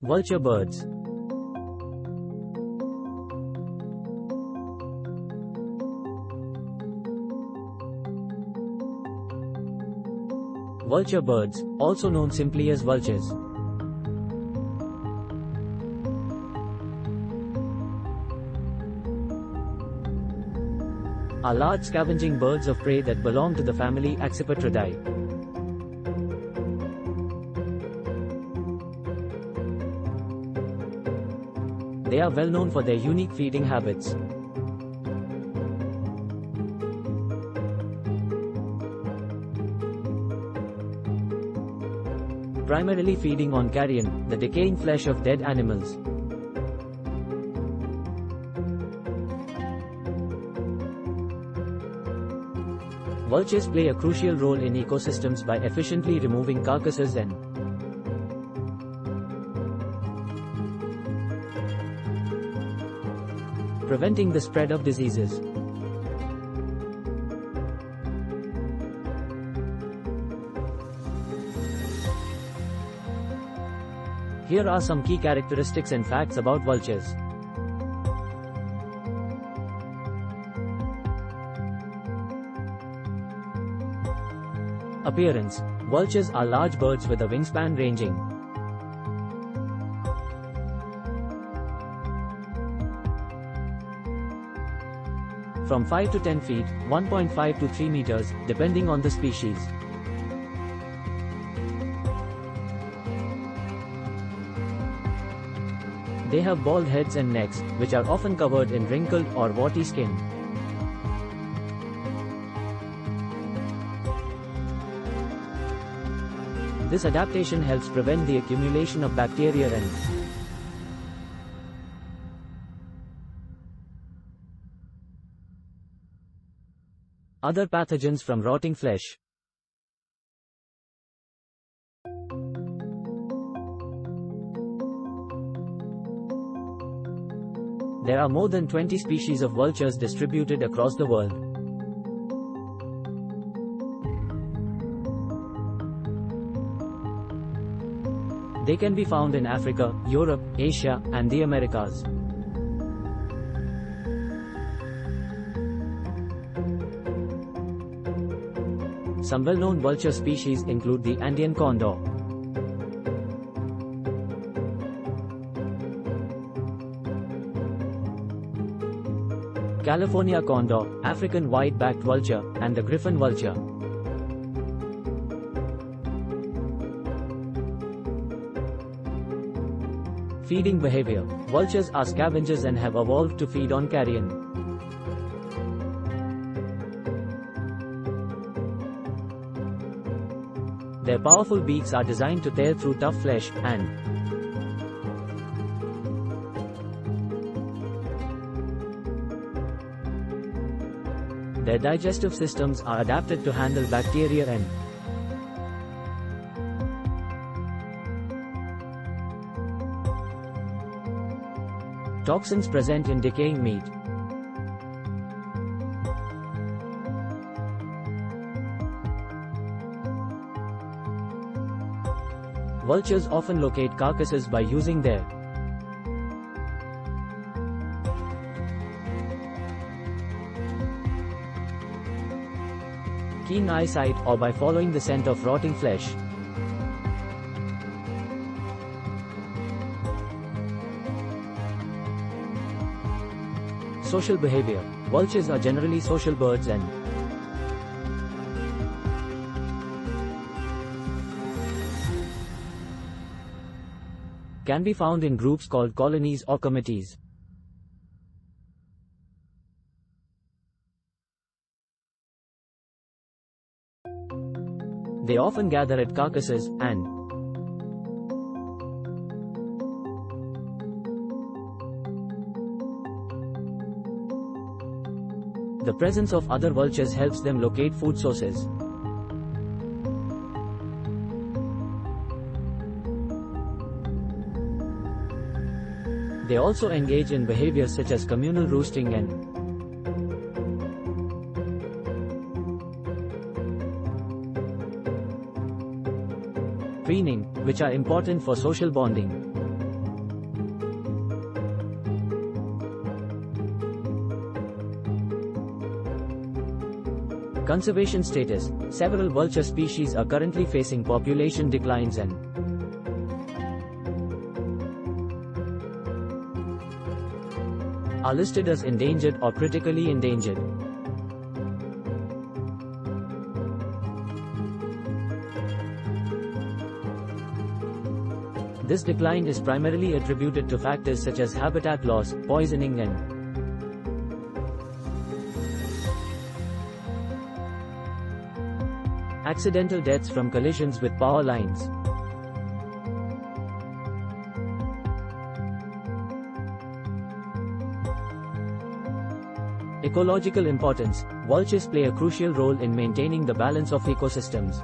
Vulture birds. Vulture birds, also known simply as vultures, are large scavenging birds of prey that belong to the family Accipitridae. They are well known for their unique feeding habits. Primarily feeding on carrion, the decaying flesh of dead animals. Vultures play a crucial role in ecosystems by efficiently removing carcasses and preventing the spread of diseases. Here are some key characteristics and facts about vultures. Appearance. Vultures are large birds with a wingspan ranging from 5 to 10 feet, 1.5 to 3 meters, depending on the species. They have bald heads and necks, which are often covered in wrinkled or warty skin. This adaptation helps prevent the accumulation of bacteria and other pathogens from rotting flesh. There are more than 20 species of vultures distributed across the world. They can be found in Africa, Europe, Asia, and the Americas. Some well-known vulture species include the Andean condor, California condor, African white-backed vulture, and the griffon vulture. Feeding behavior. Vultures are scavengers and have evolved to feed on carrion. Their powerful beaks are designed to tear through tough flesh, and their digestive systems are adapted to handle bacteria and toxins present in decaying meat. Vultures often locate carcasses by using their keen eyesight or by following the scent of rotting flesh. Social behavior. Vultures are generally social birds and can be found in groups called colonies or committees. They often gather at carcasses and the presence of other vultures helps them locate food sources. They also engage in behaviors such as communal roosting and preening, which are important for social bonding. Conservation status: several vulture species are currently facing population declines and are listed as endangered or critically endangered. This decline is primarily attributed to factors such as habitat loss, poisoning and accidental deaths from collisions with power lines. Ecological importance: vultures play a crucial role in maintaining the balance of ecosystems.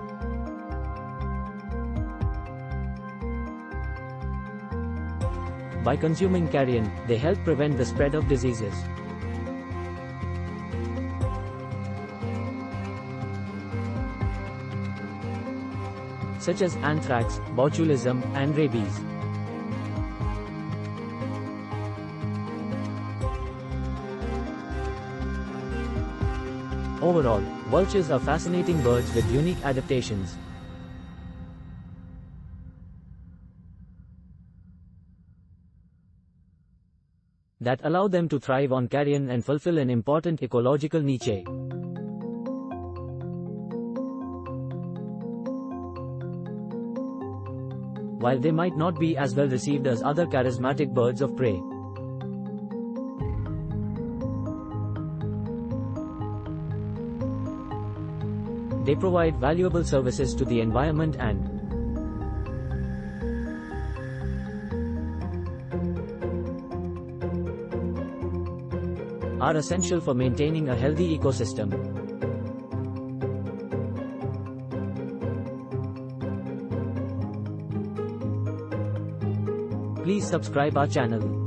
By consuming carrion, they help prevent the spread of diseases such as anthrax, botulism, and rabies. Overall, vultures are fascinating birds with unique adaptations that allow them to thrive on carrion and fulfill an important ecological niche. While they might not be as well received as other charismatic birds of prey, they provide valuable services to the environment and are essential for maintaining a healthy ecosystem. Please subscribe our channel.